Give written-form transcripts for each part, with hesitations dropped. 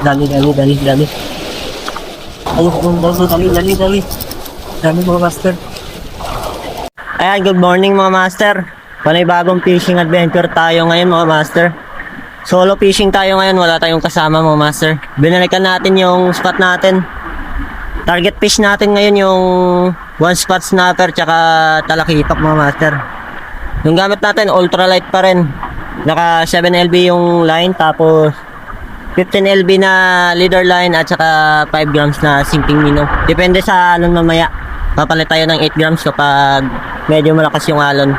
Dali. Ayun, dali. Dami mga master. Ayan, good morning mga master. Panibagong fishing adventure tayo ngayon mga master. Solo fishing tayo ngayon, wala tayong kasama mga master. Binalikan natin yung spot natin. Target fish natin ngayon yung one spot snapper tsaka talakitok mga master. Yung gamit natin ultralight pa rin. Naka 7LB yung line, tapos 15LB na leader line at saka 5 grams na sinking minnow. Depende sa alon mamaya. Papalit tayo ng 8 grams kapag medyo malakas yung alon.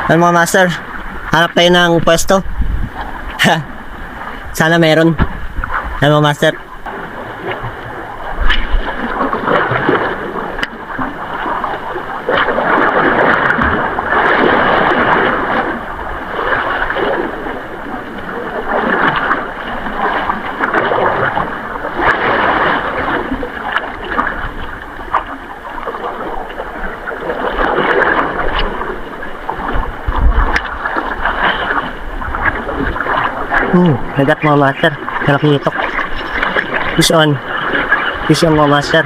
Ano mga master? Hanap tayo ng pwesto. Sana meron. Ano mga master? Nagat mga master. Talakitok. Fish on mga master.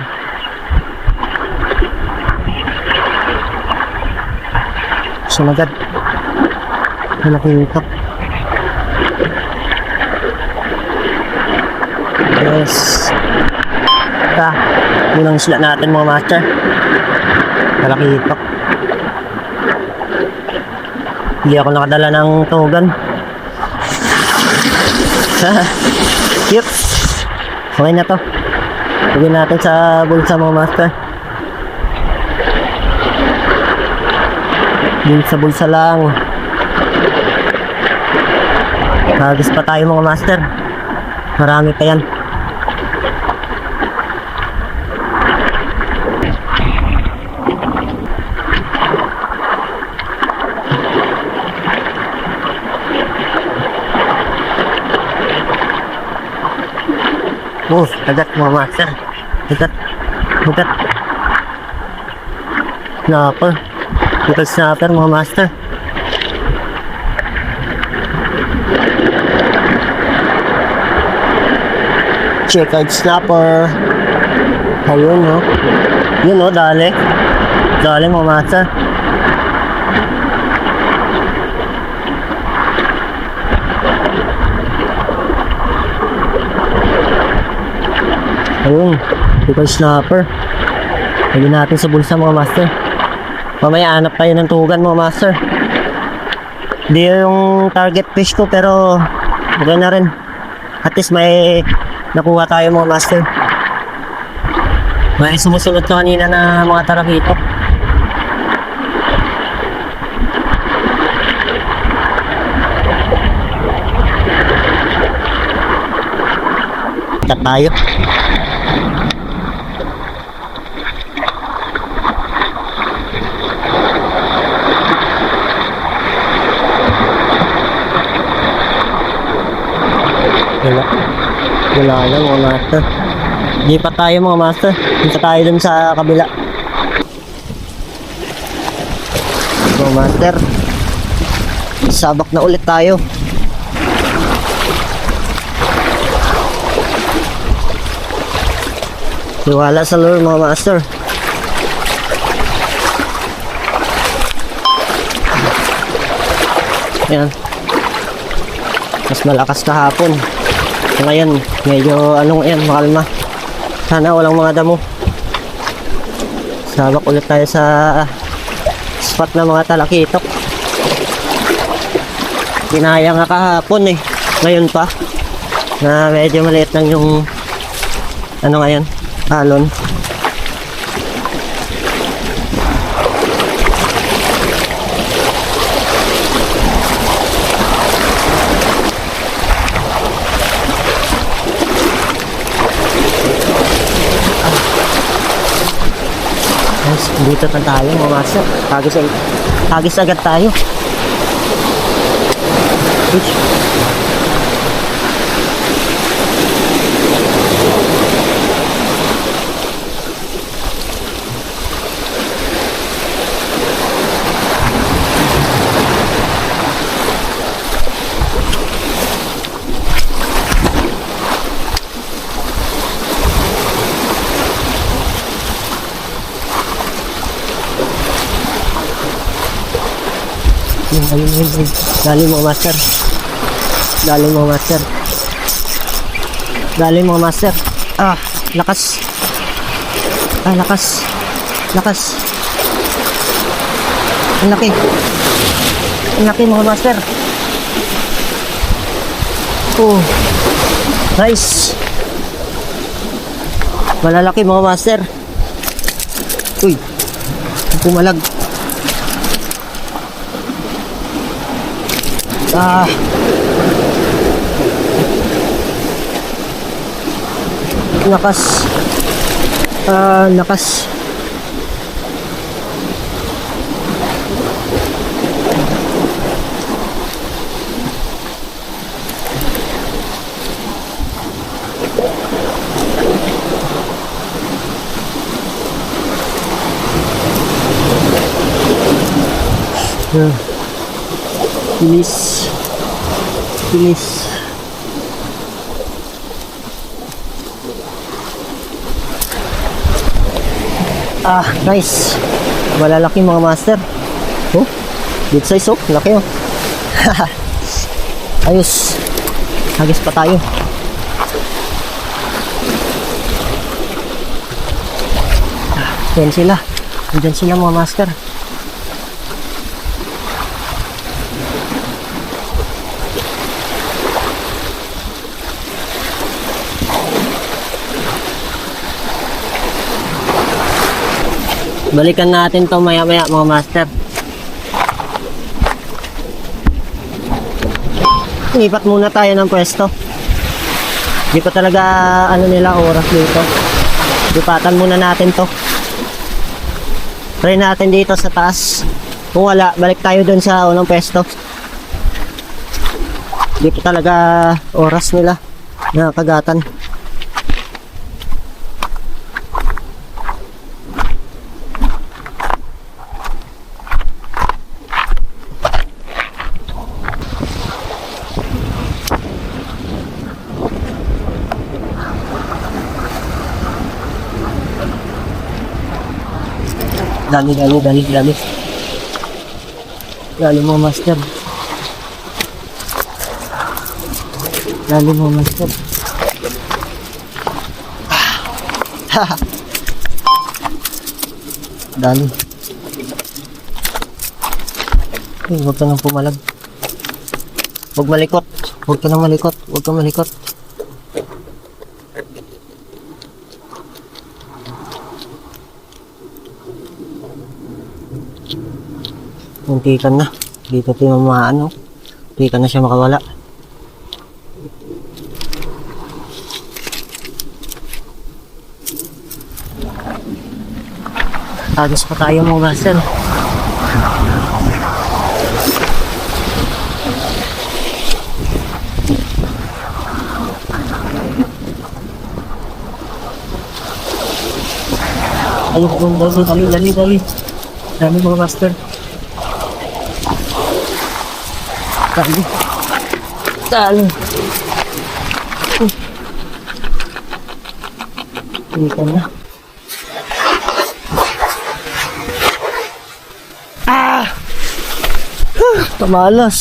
Sumagat. Talakitok. Yes. Unang isla natin mga master. Talakitok. Hindi ako nakadala ng tugan. Cute. Okay na to. Lagyan natin sa bulsa mga master. Din sa bulsa lang. Hagis pa tayo mga master. Marami pa yan. Agad mga master. Agad. Snapper. Little snapper mga master. Checkered snapper. Ayun no. Yun no, dali mga master. Ayun, little snapper. Lagyan natin sa bulsa mga master. Mamaya hanap tayo ng tugan mga master. Hindi yung target fish ko pero okay na rin. At least may nakuha tayo mga master. May sumusunod na kanina na mga talakitok. Ikat tayo. Wala na mga master. Di pa tayo mga master. Punta tayo dun sa kabila. Mga master, sabak na ulit tayo. Tiwala sa lure mga master. Yan. Mas malakas kahapon. Ngayon, medyo makalma. Sana walang mga damo. Sabak ulit tayo sa spot na mga talakitok. Kinaya nga kahapon ngayon pa na medyo maliit lang yung ngayon, alon. Dito na tayo mga master. Tagis agad tayo. ayun. Dali mga master. Dali mga master. Dali mga master. Ah, lakas. Ah, lakas. Lakas. Ang laki. Ang laki mga master. Oh. Nice. Malalaki mga master. Uy. Pumalag. Ah. Lakas. Lakas. Bilis. Bilis. Ah, nice. Malalaki mga master. Oh, big size oh. Laki oh. Ayos. Hagis pa tayo. Diyan sila. Diyan sila mga master. Balikan natin to maya-maya mga master. Lipat muna tayo ng pwesto. Hindi pa talaga ano nila oras dito. Lipatan muna natin to. Try natin dito sa taas. Kung wala, balik tayo dun sa unang pwesto. Hindi pa talaga oras nila na kagatan. Dali mo master. Dali mo master. Dali. Ay, huwag ka nang pumalag. Huwag malikot. Huwag ka nang malikot. Huwag kang malikot. Muntikan na. Dito tinamaan, no? Muntikan na siya makawala. Agos pa tayo mga master. Ayun, dali. Dami mga master. Dali. Dito na. Tamalas.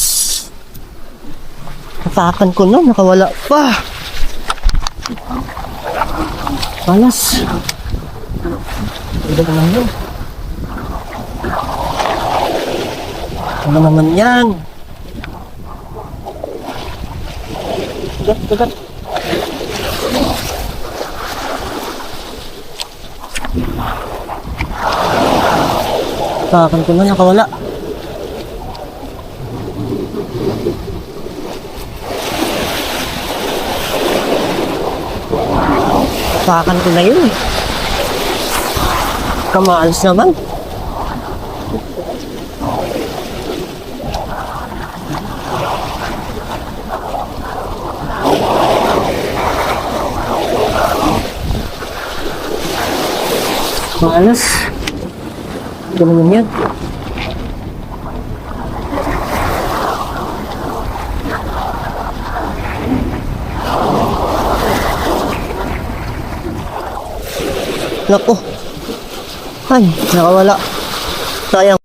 Natakan ko na, nakawala pa. Malas. Hindi naman yun. Ano naman yan? Kagat. Natakan ko na, nakawala. Natakan ko na yun. Kamaalis naman. Malas. Ganun yan. Naku. Ay, nakawala. Sayang.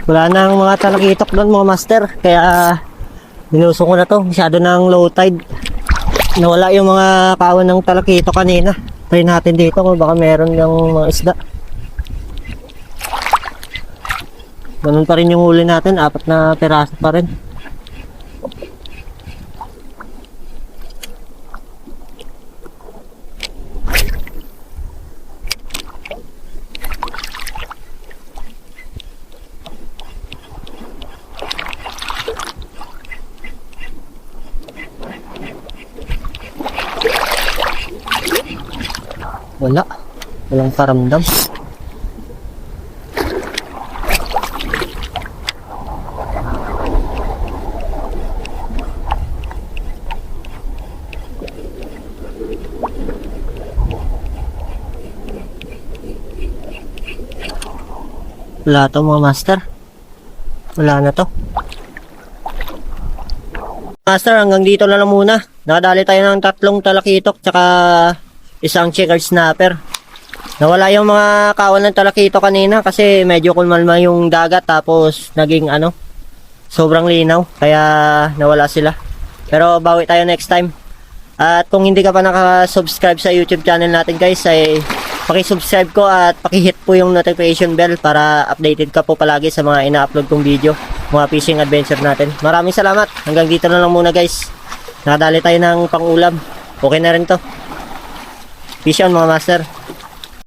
Wala nang mga talakitok doon mga master. Kaya binusong ko na to. Masyado ng low tide. Nawala yung mga kawan ng talakitok kanina. Try natin dito kung baka meron ng mga isda. Ganun pa rin yung huli natin. 4 na peraso pa rin. Walang paramdam. Wala to mga master. Wala na to. Master, hanggang dito na lang muna. Nakadali tayo ng 3 talakitok tsaka isang checkered snapper. Nawala yung mga kawan ng talakito kanina kasi medyo kumalma yung dagat tapos naging sobrang linaw kaya nawala sila. Pero bawi tayo next time. At kung hindi ka pa nakasubscribe sa YouTube channel natin guys ay paki-subscribe ko at paki-hit po yung notification bell para updated ka po palagi sa mga ina-upload kong video, mga fishing adventure natin. Maraming salamat. Hanggang dito na lang muna guys. Nakadali tayo ng pang-ulam. Okay na rin to. Fish on mga master.